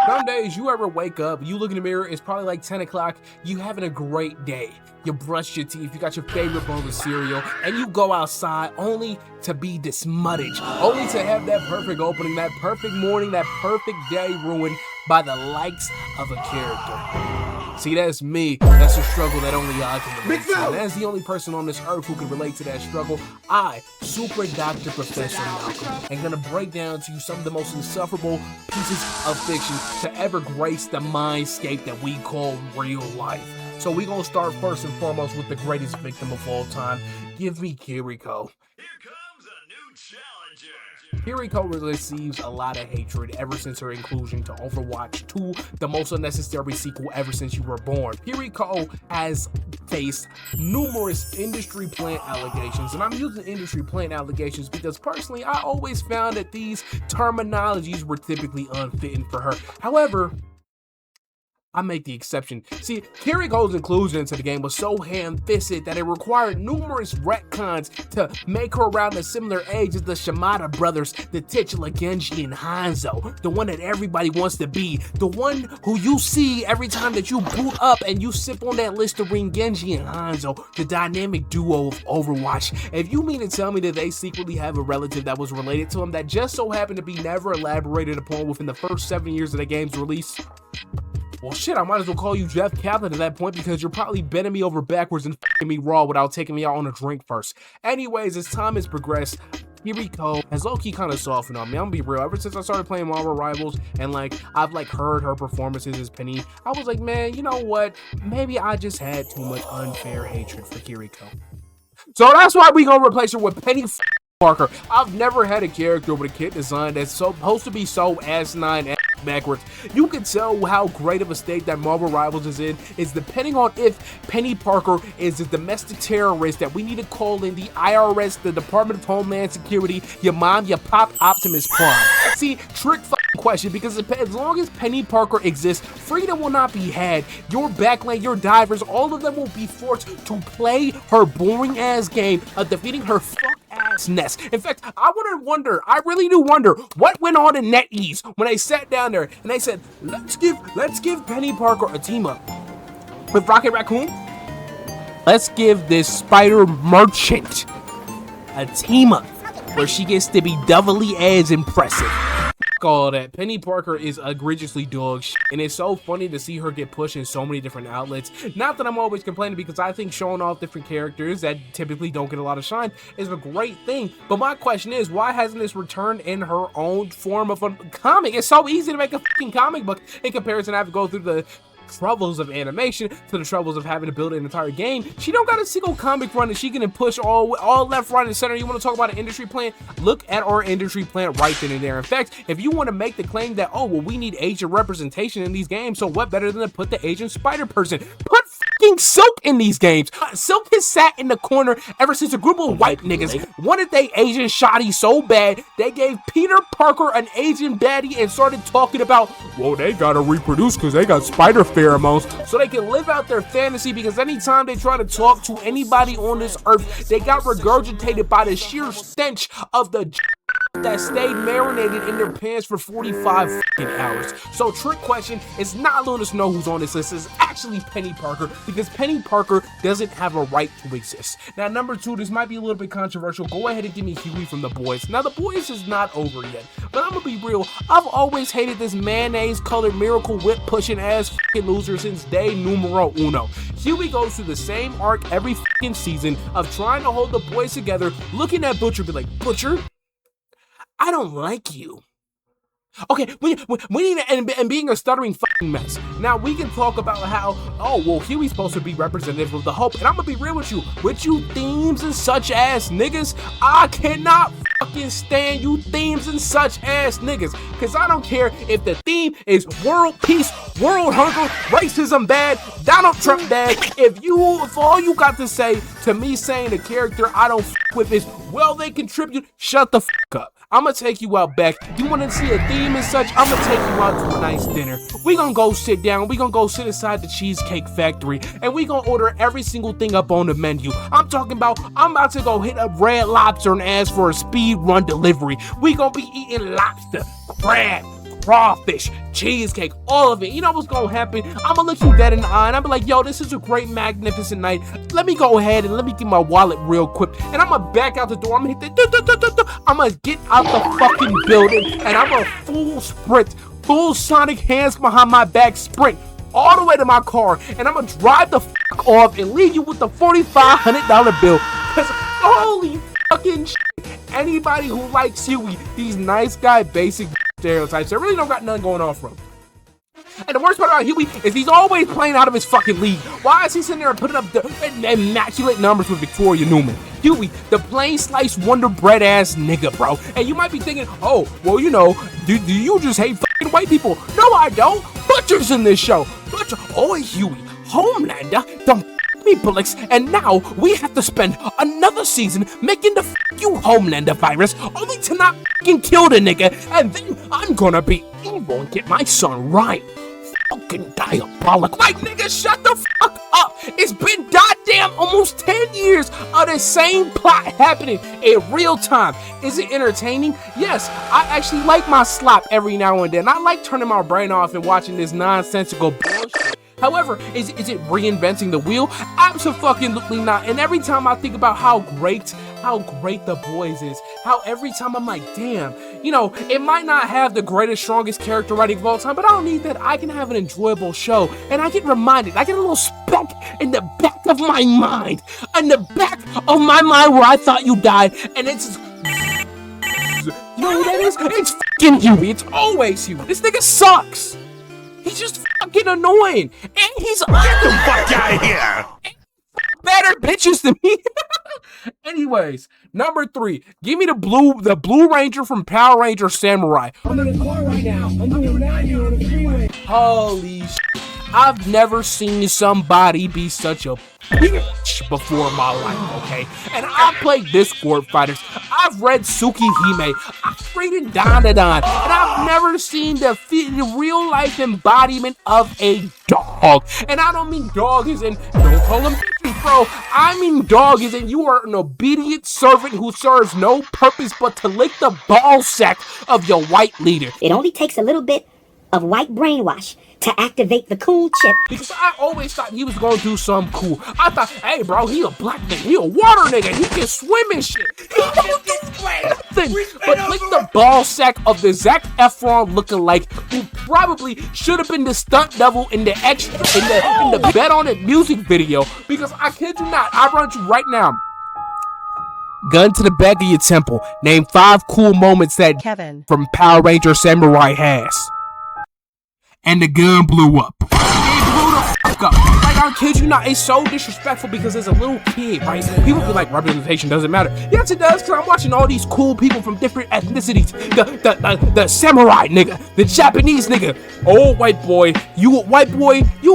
Some days you ever wake up, you look in the mirror, it's probably like 10 o'clock, you having a great day. You brush your teeth, you got your favorite bowl of cereal, and you go outside only to be dismutted, only to have that perfect opening, that perfect morning, that perfect day ruined by the likes of a character. See, that's me. That's a struggle that only I can relate to. And as the only person on this earth who can relate to that struggle, I, Super Dr. Professor Malcolm, am gonna break down to you some of the most insufferable pieces of fiction to ever grace the mindscape that we call real life. So we gonna start first and foremost with the greatest victim of all time. Give me Kiriko. Here comes a new challenger. Kiriko receives a lot of hatred ever since her inclusion to Overwatch 2, the most unnecessary sequel ever since you were born. Kiriko has faced numerous industry plant allegations, and I'm using industry plant allegations because personally I always found that these terminologies were typically unfitting for her. However, I make the exception. See, Kiriko's inclusion into the game was so ham-fisted that it required numerous retcons to make her around a similar age as the Shimada brothers, the titular Genji and Hanzo, the one that everybody wants to be, the one who you see every time that you boot up and you sip on that Listerine. Genji and Hanzo, the dynamic duo of Overwatch. If you mean to tell me that they secretly have a relative that was related to them that just so happened to be never elaborated upon within the first 7 years of the game's release, well shit, I might as well call you Jeff Kaplan at that point because you're probably bending me over backwards and f***ing me raw without taking me out on a drink first. Anyways, as time has progressed, Kiriko has low-key kind of softened on me. I'm gonna be real. Ever since I started playing Marvel Rivals and I've heard her performances as Penny, I was like, man, you know what? Maybe I just had too much unfair hatred for Kiriko. So that's why we gonna replace her with Penny Parker. I've never had a character with a kit design that's supposed to be so asinine and backwards. You can tell how great of a state that Marvel Rivals is in is depending on if Penny Parker is a domestic terrorist that we need to call in the IRS, the Department of Homeland Security, your mom, your pop, Optimus Prime. See, trick question, because as long as Penny Parker exists, freedom will not be had. Your backlane, your divers, all of them will be forced to play her boring ass game of defeating her ass nest. In fact, I really do wonder what went on in NetEase when they sat down there and they said, let's give Penny Parker a team up with Rocket Raccoon. Let's give this Spider Merchant a team up where she gets to be doubly as impressive. All that. Penny Parker is egregiously dog shit, and it's so funny to see her get pushed in so many different outlets. Not that I'm always complaining, because I think showing off different characters that typically don't get a lot of shine is a great thing. But my question is, why hasn't this returned in her own form of a comic? It's so easy to make a fucking comic book in comparison to have to go through the troubles of animation to the troubles of having to build an entire game. She don't got a single comic run that she can push all left, right, and center. You want to talk about an industry plan? Look at our industry plan right then and there. In fact, if you want to make the claim that, oh, well, we need Asian representation in these games, so what better than to put the Asian Spider Person? Put fucking Silk in these games. Silk has sat in the corner ever since a group of white niggas wanted they Asian shoddy so bad, they gave Peter Parker an Asian baddie and started talking about, well, they gotta reproduce because they got spider pheromones so they can live out their fantasy, because anytime they try to talk to anybody on this earth, they got regurgitated by the sheer stench of the that stayed marinated in their pants for 45 fucking hours. So trick question, it's not Luna Snow who's on this list, it's actually Penny Parker, because Penny Parker doesn't have a right to exist. Now, number two, this might be a little bit controversial. Go ahead and give me Huey from The Boys. Now, The Boys is not over yet, but I'm gonna be real, I've always hated this mayonnaise colored miracle whip pushing ass fucking loser since day numero uno. Huey goes through the same arc every fucking season of trying to hold the boys together, looking at Butcher, be like, Butcher, I don't like you. Okay, we need to, and being a stuttering fucking mess. Now, we can talk about how, oh, well, Huey's supposed to be representative of the Hope, and I'm gonna be real with you themes and such ass niggas, I cannot fucking stand you themes and such ass niggas, because I don't care if the theme is world peace, world hunger, racism bad, Donald Trump bad, if all you got to say to me saying the character I don't with is, well, they contribute, shut the fuck up. I'm gonna take you out back. You wanna see a theme and such? I'm gonna take you out to a nice dinner. We gonna go sit down. We gonna go sit inside the Cheesecake Factory, and we gonna order every single thing up on the menu. I'm about to go hit up Red Lobster and ask for a speed run delivery. We gonna be eating lobster, crab, crawfish, cheesecake, all of it. You know what's gonna happen? I'm gonna look you dead in the eye and I'm like, yo, this is a great, magnificent night. Let me go ahead and let me get my wallet real quick. And I'm gonna back out the door. I'm gonna hit the I'm gonna get out the fucking building and I'm gonna full sprint, full Sonic hands behind my back sprint all the way to my car, and I'm gonna drive the fuck off and leave you with the $4,500 bill. Cause holy fucking shit, anybody who likes Huey, these nice guy basic stereotypes, that really don't got nothing going on for him. And the worst part about Huey is he's always playing out of his fucking league. Why is he sitting there and putting up the immaculate numbers with Victoria Newman? Huey, the plain sliced Wonder Bread ass nigga, bro. And you might be thinking, oh, well, you know, do you just hate fucking white people? No, I don't. Butcher's in this show. Butcher, oh, Huey, Homelander, don't me bullocks, and now we have to spend another season making the you Homelander virus, only to not fucking kill the nigga, and then I'm gonna be evil and get my son right. Fucking diabolical. Like, nigga, shut the fuck up. It's been goddamn almost 10 years of the same plot happening in real time. Is it entertaining? Yes, I actually like my slop every now and then. I like turning my brain off and watching this nonsensical bullshit. However, is it reinventing the wheel? Absolutely not. And every time I think about how great The Boys is, how every time I'm like, damn, you know, it might not have the greatest, strongest character writing of all time, but I don't need that. I can have an enjoyable show. And I get reminded, I get a little speck in the back of my mind, where I thought you died, and it's, you know who that is? It's fucking Huey. It's always Huey. This nigga sucks. He's just fucking annoying, and he's Get the fuck out of here! Better bitches than me. Anyways, number 3, give me the Blue Ranger from Power Ranger Samurai. I'm in the car right now. I'm doing 90 on the freeway. Holy shit. I've never seen somebody be such a bitch before in my life, okay? And I played Discord fighters. I've read Tsukihime. I've read Dandadan. And I've never seen the real life embodiment of a dog. And I don't mean dog as in, don't call him bitches, bro. I mean dog as in you are an obedient servant who serves no purpose but to lick the ball sack of your white leader. It only takes a little bit of white brainwash to activate the cool chip. Because I always thought he was gonna do something cool. I thought, hey bro, he a black nigga, he a water nigga, he can swim and shit. He don't do nothing but lick the ball sack of the Zac Efron lookalike who probably should have been the stunt double in the in the Bet On It music video. Because I kid you not, I run you right now. Gun to the back of your temple. Name 5 cool moments that Kevin from Power Ranger Samurai has. And the gun blew up. It blew the fuck up. Like, I kid you not, it's so disrespectful because as a little kid, right? People be like, representation doesn't matter. Yes, it does, because I'm watching all these cool people from different ethnicities. The samurai nigga, the Japanese nigga. Oh, white boy, you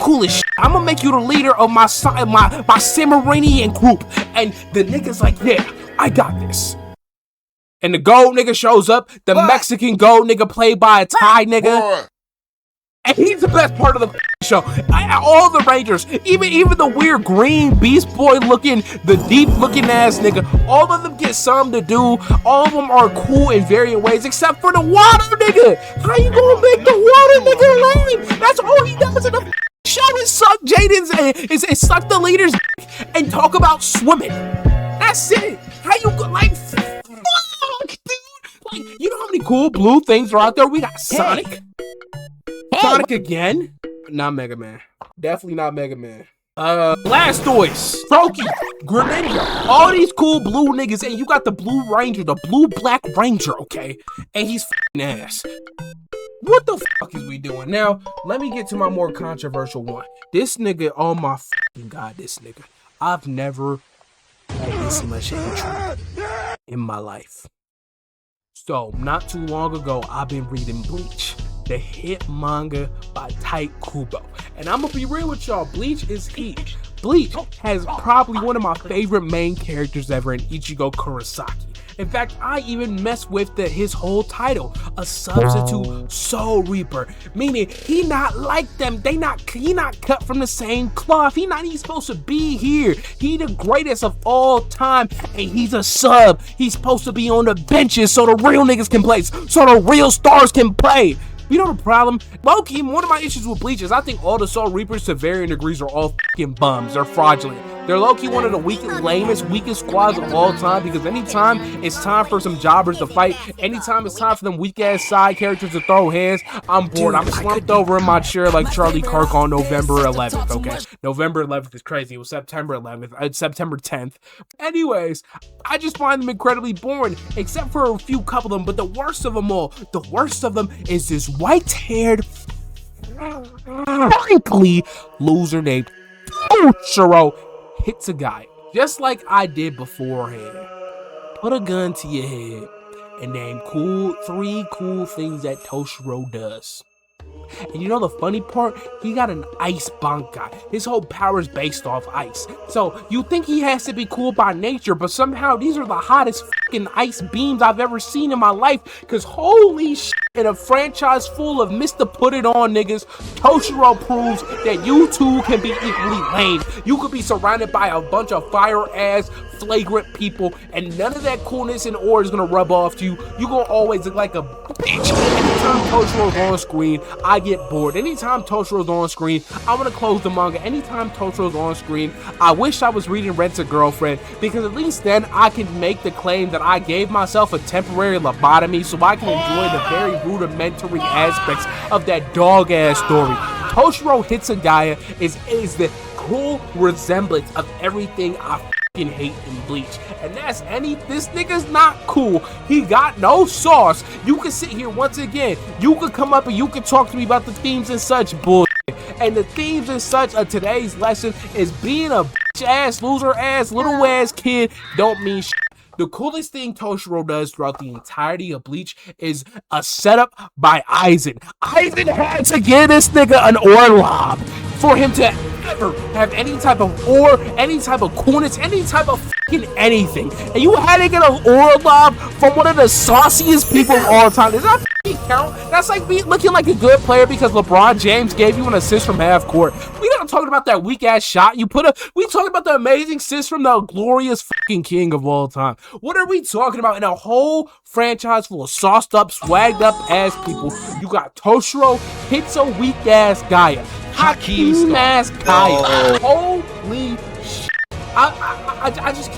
cool as shit. I'm gonna make you the leader of my Samaranian group. And the nigga's like, yeah, I got this. And the gold nigga shows up, the Mexican gold nigga played by a Thai nigga. And he's the best part of the show. All the Rangers, even the weird green Beast Boy looking, the deep looking ass nigga, all of them get something to do. All of them are cool in varying ways, except for the water nigga. How you gonna make the water nigga lame? That's all he does in the show is suck Jaden's, is suck the leader's and talk about swimming. That's it. How you go like, fuck, dude? Like, you know how many cool blue things are out there? We got Sonic. Sonic again? Not Mega Man. Definitely not Mega Man. Blastoise, Froakie, Greninja, all these cool blue niggas, and you got the Blue Ranger, the Blue Black Ranger, okay? And he's f***ing ass. What the fuck is we doing? Now, let me get to my more controversial one. This nigga, oh my f***ing god, this nigga. I've never had this much hatred in my life. So, not too long ago, I've been reading Bleach, the hit manga by Tite Kubo. And I'm gonna be real with y'all, Bleach is heat. Bleach has probably one of my favorite main characters ever in Ichigo Kurosaki. In fact, I even messed with his whole title, a substitute Soul Reaper, meaning he not like them. He not cut from the same cloth. He's supposed to be here. He the greatest of all time, and he's a sub. He's supposed to be on the benches so the real niggas can play, so the real stars can play. You know the problem? Lowkey, one of my issues with Bleach is I think all the Soul Reapers to varying degrees are all fucking bums. They're fraudulent. They're low-key one of the lamest, weakest squads of all time, because anytime it's time for some jobbers to fight, anytime it's time for them weak-ass side characters to throw hands, I'm bored. I'm slumped over in my chair like Charlie Kirk on November 11th, okay? November 11th is crazy. It was September 11th. It's September 10th. Anyways, I just find them incredibly boring, except for a few couple of them, but the worst of them all, the worst of them is this white-haired, frankly, loser named Toshiro hits a guy, just like I did beforehand. Put a gun to your head and name three cool things that Toshiro does. And you know the funny part? He got an ice bankai. His whole power is based off ice. So you think he has to be cool by nature, but somehow these are the hottest fucking ice beams I've ever seen in my life. Cause holy shit, in a franchise full of Mr. Put It On niggas, Toshiro proves that you too can be equally lame. You could be surrounded by a bunch of fire-ass, flagrant people, and none of that coolness and aura is gonna rub off to you. You gonna always look like a bitch. Anytime Toshiro's on screen, I get bored. Anytime Toshiro's on screen, I'm gonna close the manga. Anytime Toshiro's on screen, I wish I was reading Rent a Girlfriend, because at least then I can make the claim that I gave myself a temporary lobotomy so I can enjoy the very rudimentary aspects of that dog-ass story. Toshiro Hitsugaya is the cool resemblance of everything I hate in Bleach, and this nigga's not cool. He got no sauce. You can sit here once again, you could come up and you can talk to me about the themes and such bullshit, and the themes and such of today's lesson is being a bitch ass, loser ass, little ass kid don't mean shit. The coolest thing Toshiro does throughout the entirety of Bleach is a setup by Aizen. Aizen had to give this nigga an ore lob for him to ever have any type of ore, any type of coolness, any type of fucking anything. And you had to get an ore lob from one of the sauciest people of all time. Does that fucking count? That's like me looking like a good player because LeBron James gave you an assist from half court. We not talking about that weak ass shot you put up. We talking about the amazing assist from the glorious fucking king of all time. What are we talking about? In a whole franchise full of sauced up, swagged up ass people, you got Toshiro hits a weak ass Gaia. Hakeem ass Gaia. Holy shit. I just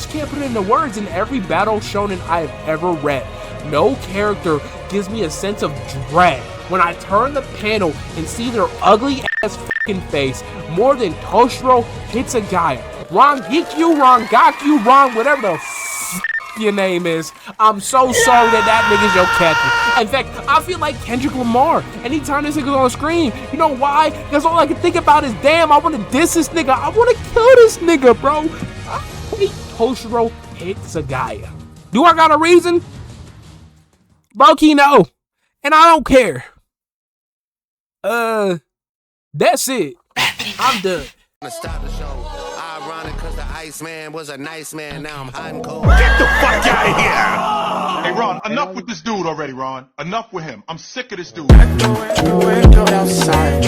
can't put it into words. In every battle shonen I have ever read, no character gives me a sense of dread when I turn the panel and see their ugly ass fucking face more than Toshiro Hitsugaya. Rangaku, whatever the your name is. I'm so sorry that nigga's your captain. In fact, I feel like Kendrick Lamar anytime this nigga's on screen. You know why? Because all I can think about is, damn, I want to diss this nigga. I want to kill this nigga, bro. I hate Toshiro Hitsugaya. Do I got a reason? Lowkey, no. And I don't care. That's it. I'm done. Stop the show. Ironic because the Iceman was a nice man. Now I'm hot and cold. Get the fuck out of here! Hey, Ron, enough with this dude already, Ron. Enough with him. I'm sick of this dude. Window outside.